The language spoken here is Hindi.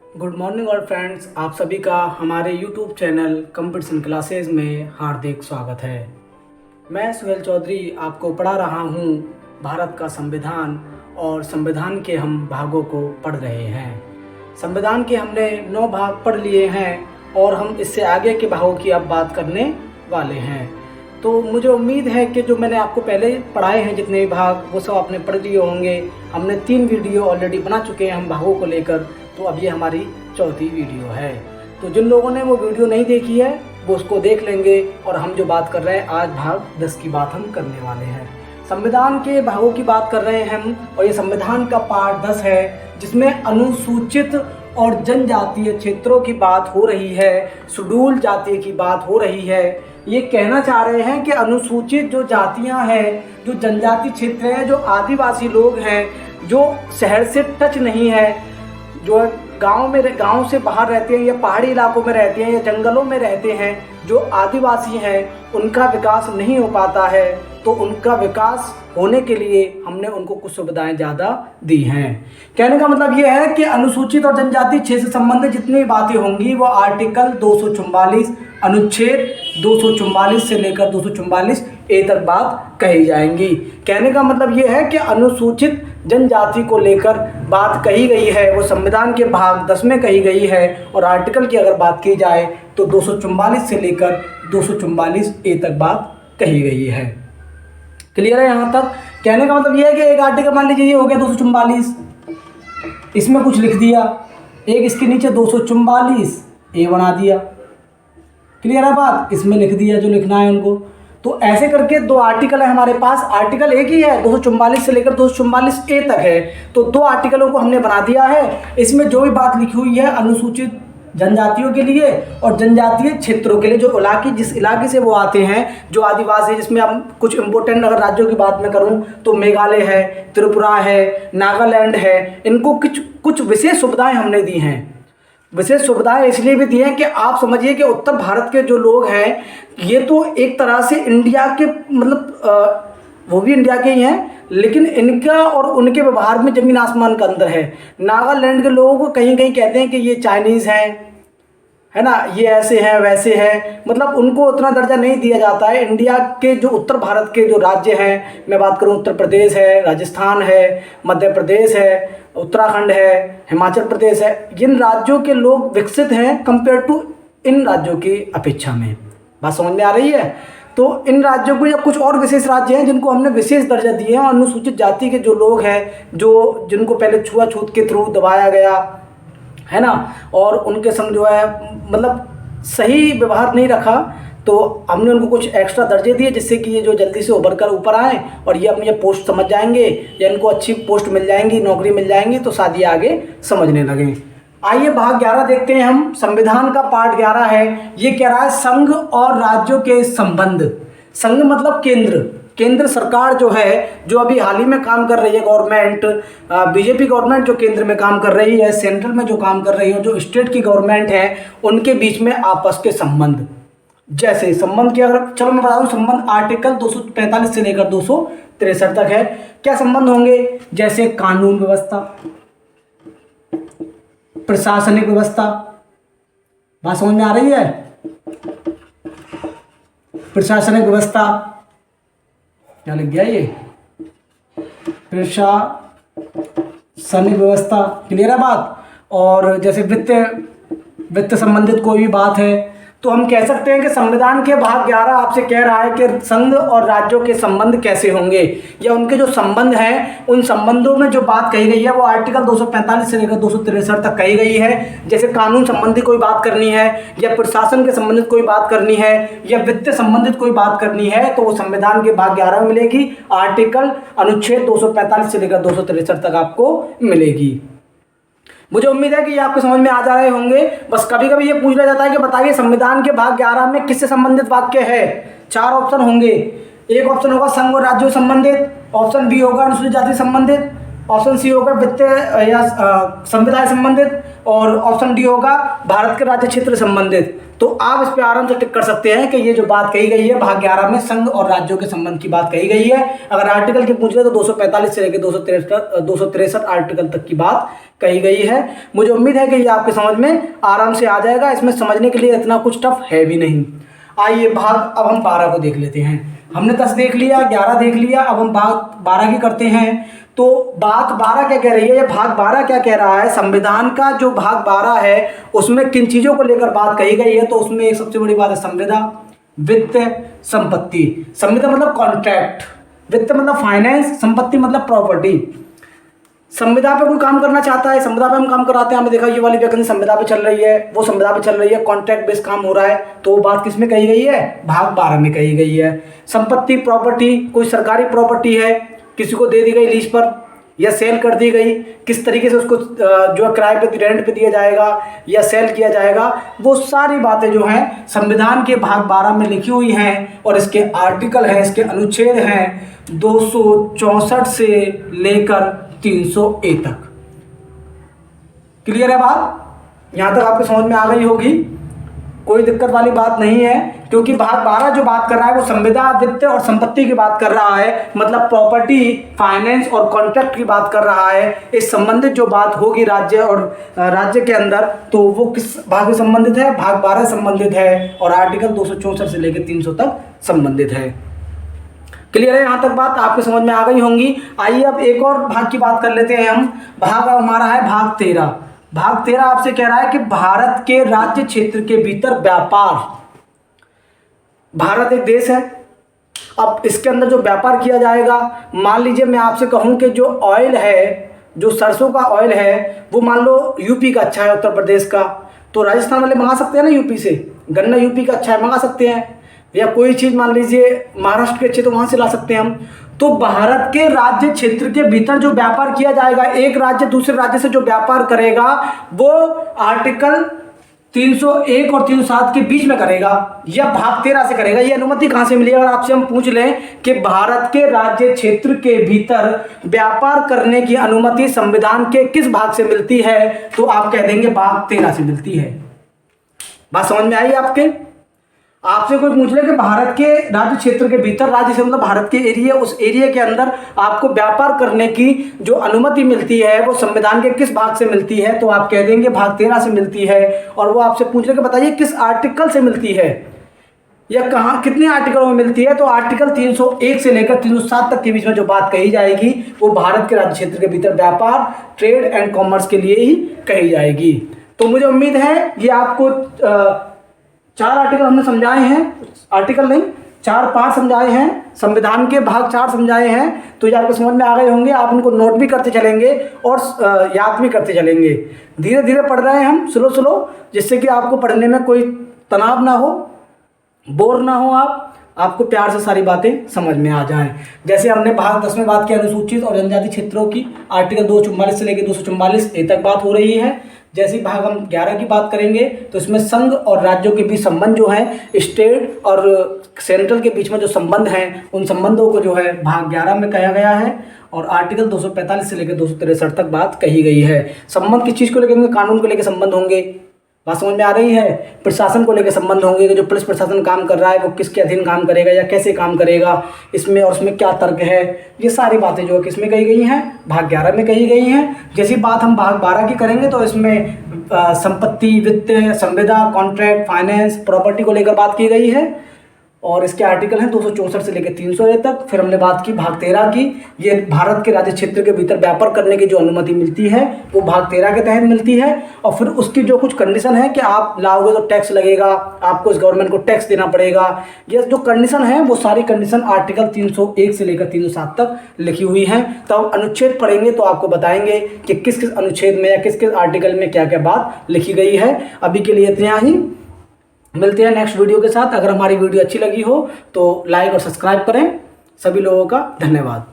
गुड मॉर्निंग और फ्रेंड्स, आप सभी का हमारे यूट्यूब चैनल कंपटीशन क्लासेस में हार्दिक स्वागत है। मैं सुहेल चौधरी आपको पढ़ा रहा हूँ भारत का संविधान और संविधान के हम भागों को पढ़ रहे हैं। संविधान के हमने 9 भाग पढ़ लिए हैं और हम इससे आगे के भागों की अब बात करने वाले हैं। तो मुझे उम्मीद है कि जो मैंने आपको पहले पढ़ाए हैं जितने भी भाग वो सब आपने पढ़ लिए होंगे। हमने 3 वीडियो ऑलरेडी बना चुके हैं हम भागों को लेकर, तो अब ये हमारी चौथी वीडियो है। तो जिन लोगों ने वो वीडियो नहीं देखी है वो उसको देख लेंगे। और हम जो बात कर रहे हैं आज भाग 10 की बात हम करने वाले हैं। संविधान के भागों की बात कर रहे हैं हम और ये संविधान का पार्ट 10 है जिसमें अनुसूचित और जनजातीय क्षेत्रों की बात हो रही है, शेड्यूल जाति की बात हो रही है। ये कहना चाह रहे हैं कि अनुसूचित जो जातियां हैं, जो जनजाति क्षेत्र हैं, जो आदिवासी लोग हैं, जो शहर से टच नहीं है, जो गांव से बाहर रहते हैं या पहाड़ी इलाकों में रहते हैं या जंगलों में रहते हैं, जो आदिवासी हैं, उनका विकास नहीं हो पाता है। तो उनका विकास होने के लिए हमने उनको कुछ सुविधाएं ज़्यादा दी हैं। कहने का मतलब ये है कि अनुसूचित और जनजाति क्षेत्र से संबंधित जितनी बातें होंगी वो आर्टिकल 244 अनुच्छेद 244 से लेकर 244 ए तक बात कही जाएंगी। कहने का मतलब ये है कि अनुसूचित जनजाति को लेकर बात कही गई है वो संविधान के भाग 10 में कही गई है। और आर्टिकल की अगर बात की जाए तो 244 से लेकर 244 ए तक बात कही गई है। क्लियर है यहाँ तक? कहने का मतलब ये है कि एक आर्टिकल मान लीजिए ये हो गया 244, इसमें कुछ लिख दिया, एक इसके नीचे 244 ए बना दिया। क्लियर है बात? इसमें लिख दिया जो लिखना है उनको। तो ऐसे करके 2 आर्टिकल है हमारे पास। आर्टिकल एक ही है, 244 से लेकर 244 ए तक है। तो 2 आर्टिकलों को हमने बना दिया है। इसमें जो भी बात लिखी हुई है अनुसूचित जनजातियों के लिए और जनजातीय क्षेत्रों के लिए, जो जिस इलाके से वो आते हैं, जो आदिवासी, जिसमें हम कुछ इंपॉर्टेंट अगर राज्यों की बात मैं करूं तो मेघालय है, त्रिपुरा है, नागालैंड है, इनको कुछ विशेष सुविधाएं हमने दी हैं। विशेष सुविधाएं इसलिए भी दी हैं कि आप समझिए कि उत्तर भारत के जो लोग हैं ये तो एक तरह से इंडिया के मतलब वो भी इंडिया के ही हैं, लेकिन इनका और उनके व्यवहार में ज़मीन आसमान का अंतर है। नागालैंड के लोगों को कहीं कहीं कहते हैं कि ये चाइनीज़ हैं, है ना, ये ऐसे हैं वैसे हैं, मतलब उनको उतना दर्जा नहीं दिया जाता है। इंडिया के जो उत्तर भारत के जो राज्य हैं, मैं बात करूं उत्तर प्रदेश है, राजस्थान है, मध्य प्रदेश है, उत्तराखंड है, हिमाचल प्रदेश है, इन राज्यों के लोग विकसित हैं कंपेयर टू इन राज्यों की अपेक्षा में। बात समझ में आ रही है? तो इन राज्यों को या कुछ और विशेष राज्य हैं जिनको हमने विशेष दर्जा दिए हैं। अनुसूचित जाति के जो लोग हैं, जो जिनको पहले छुआछूत के थ्रू दबाया गया है ना, और उनके संग जो है मतलब सही व्यवहार नहीं रखा, तो हमने उनको कुछ एक्स्ट्रा दर्जे दिए जिससे कि ये जो जल्दी से उभर कर ऊपर आए और ये अपनी पोस्ट समझ जाएंगे या इनको अच्छी पोस्ट मिल जाएंगी, नौकरी मिल जाएंगी, तो शायद ये आगे समझने लगें। आइए भाग 11 देखते हैं हम। संविधान का पार्ट 11 है। ये कह रहा है संघ और राज्यों के संबंध। संघ मतलब केंद्र सरकार जो है, जो अभी हाल ही में काम कर रही है गवर्नमेंट, बीजेपी गवर्नमेंट जो केंद्र में काम कर रही है, सेंट्रल में जो काम कर रही है, जो स्टेट की गवर्नमेंट है, उनके बीच में आपस के संबंध। जैसे संबंध की अगर चलो मैं बता दूं, संबंध आर्टिकल 245 से लेकर 263 तक है। क्या संबंध होंगे? जैसे कानून व्यवस्था, प्रशासनिक व्यवस्था। बात समझ में आ रही है? प्रशासनिक व्यवस्था क्या लग गया ये? प्रशासनिक व्यवस्था। क्लियर है बात? और जैसे वित्त संबंधित कोई भी बात है तो हम कह सकते हैं कि संविधान के भाग 11 आपसे कह रहा है कि संघ और राज्यों के संबंध कैसे होंगे, या उनके जो संबंध हैं उन संबंधों में जो बात कही गई है वो आर्टिकल 245 से लेकर 263 तक कही गई है। जैसे कानून संबंधी कोई बात करनी है, या प्रशासन के संबंधित कोई बात करनी है, या वित्त संबंधित कोई बात करनी है, तो वो संविधान के भाग 11 में मिलेगी। आर्टिकल अनुच्छेद 245 से लेकर 263 तक आपको मिलेगी। मुझे उम्मीद है कि ये आपको समझ में आ जा रहे होंगे। बस कभी कभी ये पूछ लिया जाता है कि बताइए संविधान के भाग 11 में किससे संबंधित वाक्य है। 4 ऑप्शन होंगे। एक ऑप्शन होगा संघ और राज्यों संबंधित, ऑप्शन बी होगा अनुसूचित जाति संबंधित, ऑप्शन सी होगा वित्त या संविदा से संबंधित, और ऑप्शन डी होगा भारत के राज्य क्षेत्र से संबंधित। तो आप इस पे आराम से टिक कर सकते हैं कि ये जो बात कही गई है भाग 11 में संघ और राज्यों के संबंध की बात कही गई है। अगर आर्टिकल की पूछ रहे तो 245 से लेकर 263 आर्टिकल तक की बात कही गई है। मुझे उम्मीद है कि ये आपके समझ में आराम से आ जाएगा, इसमें समझने के लिए इतना कुछ टफ है भी नहीं। आइए भाग अब हम 12 को देख लेते हैं। हमने 10 देख लिया, 11 देख लिया, अब हम भाग 12 की करते हैं। तो भाग 12 क्या कह रही है, ये भाग 12 क्या कह रहा है, संविधान का जो भाग 12 है उसमें किन चीज़ों को लेकर बात कही गई है। तो उसमें एक सबसे बड़ी बात है संविदा, वित्त, संपत्ति। संविदा मतलब कॉन्ट्रैक्ट, वित्त मतलब फाइनेंस, संपत्ति मतलब प्रॉपर्टी। संविदा पे कोई काम करना चाहता है, संविदा पे हम काम कराते हैं। हमने देखा ये वाली वैकेंसी संविदा पे चल रही है, वो संविदा पे चल रही है, कॉन्ट्रैक्ट बेस्ड काम हो रहा है। तो वो बात किस में कही गई है, भाग 12 में कही गई है। संपत्ति प्रॉपर्टी, कोई सरकारी प्रॉपर्टी है, किसी को दे दी गई लीज पर या सेल कर दी गई, किस तरीके से उसको जो किराए पे रेंट पे दिया जाएगा या सेल किया जाएगा, वो सारी बातें जो हैं संविधान के भाग 12 में लिखी हुई हैं। और इसके आर्टिकल हैं, इसके अनुच्छेद हैं 264 से लेकर 300A तक। क्लियर है बात? यहां तक आपको समझ में आ गई होगी, कोई दिक्कत वाली बात नहीं है। क्योंकि भाग 12 जो बात कर रहा है वो संविदा, वित्त और संपत्ति की बात कर रहा है, मतलब प्रॉपर्टी, फाइनेंस और कॉन्ट्रैक्ट की बात कर रहा है। इस संबंधित जो बात होगी राज्य और राज्य के अंदर, तो वो किस भाग से संबंधित है, भाग 12 से संबंधित है और आर्टिकल 264 से लेकर 300 तक संबंधित है। क्लियर है? यहाँ तक बात आपके समझ में आ गई होंगी। आइए अब एक और भाग की बात कर लेते हैं हम। भाग हमारा है भाग 13। भाग 13 आपसे कह रहा है कि भारत के राज्य क्षेत्र के भीतर व्यापार। भारत एक देश है, अब इसके अंदर जो व्यापार किया जाएगा, मान लीजिए मैं आपसे कहूं कि जो ऑयल है, जो सरसों का ऑयल है, वो मान लो यूपी का अच्छा है, उत्तर प्रदेश का, तो राजस्थान वाले मंगा सकते हैं ना यूपी से। गन्ना यूपी का अच्छा है, मंगा सकते हैं। या कोई चीज़ मान लीजिए महाराष्ट्र के अच्छे, तो वहाँ से ला सकते हैं हम। तो भारत के राज्य क्षेत्र के भीतर जो व्यापार किया जाएगा, एक राज्य दूसरे राज्य से जो व्यापार करेगा वो आर्टिकल 301 और 307 के बीच में करेगा या भाग 13 से करेगा। ये अनुमति कहाँ से मिली? अगर आपसे हम पूछ लें कि भारत के राज्य क्षेत्र के भीतर व्यापार करने की अनुमति संविधान के किस भाग से मिलती है, तो आप कह देंगे भाग 13 से मिलती है। बात समझ में आई आपके? आपसे कोई पूछ ले कि भारत के राज्य क्षेत्र के भीतर, राज्य से मतलब भारत के एरिया, उस एरिया के अंदर आपको व्यापार करने की जो अनुमति मिलती है वो संविधान के किस भाग से मिलती है, तो आप कह देंगे भाग 13 से मिलती है। और वो आपसे पूछ ले कि बताइए किस आर्टिकल से मिलती है या कहाँ, कितने आर्टिकलों में मिलती है, तो आर्टिकल 301 से लेकर 307 तक के बीच में जो बात कही जाएगी वो भारत के राज्य क्षेत्र के भीतर व्यापार, ट्रेड एंड कॉमर्स के लिए ही कही जाएगी। तो मुझे उम्मीद है ये आपको 4 आर्टिकल हमने समझाए हैं, आर्टिकल नहीं 4-5 समझाए हैं, संविधान के भाग 4 समझाए हैं। तो ये आपको समझ में आ गए होंगे। आप इनको नोट भी करते चलेंगे और याद भी करते चलेंगे। धीरे धीरे पढ़ रहे हैं हम, स्लो स्लो, जिससे कि आपको पढ़ने में कोई तनाव ना हो, बोर ना हो, आपको प्यार से सारी बातें समझ में आ जाएं। जैसे हमने भाग 10 में बात की अनुसूचित और जनजाति क्षेत्रों की, आर्टिकल 244 से लेकर 244A तक बात हो रही है। जैसे भाग हम 11 की बात करेंगे तो इसमें संघ और राज्यों के बीच संबंध जो है, स्टेट और सेंट्रल के बीच में जो संबंध हैं, उन संबंधों को जो है भाग 11 में कहा गया है। और आर्टिकल 245 से लेकर 263 तक बात कही गई है। संबंध किस चीज़ को लेकर होंगे? कानून को लेकर संबंध होंगे। बात समझ में आ रही है? प्रशासन को लेकर संबंध होंगे कि जो पुलिस प्रशासन काम कर रहा है वो किसके अधीन काम करेगा या कैसे काम करेगा, इसमें और उसमें क्या तर्क है, ये सारी बातें जो है किसमें कही गई हैं, भाग 11 में कही गई हैं। जैसी बात हम भाग 12 की करेंगे तो इसमें संपत्ति, वित्त, संविदा, कॉन्ट्रैक्ट, फाइनेंस, प्रॉपर्टी को लेकर बात की गई है। और इसके आर्टिकल हैं 264 से लेकर 300A तक। फिर हमने बात की भाग 13 की, ये भारत के राज्य क्षेत्र के भीतर व्यापार करने की जो अनुमति मिलती है वो भाग 13 के तहत मिलती है। और फिर उसकी जो कुछ कंडीशन है कि आप लाओगे तो टैक्स लगेगा, आपको इस गवर्नमेंट को टैक्स देना पड़ेगा, ये जो कंडीशन है वो सारी कंडीशन आर्टिकल 301 से लेकर 307 तक लिखी हुई हैं। तो हम अनुच्छेद पढ़ेंगे तो आपको बताएंगे कि किस किस अनुच्छेद में या किस किस आर्टिकल में क्या क्या बात लिखी गई है। अभी के लिए इतना ही, मिलते हैं नेक्स्ट वीडियो के साथ। अगर हमारी वीडियो अच्छी लगी हो तो लाइक और सब्सक्राइब करें। सभी लोगों का धन्यवाद।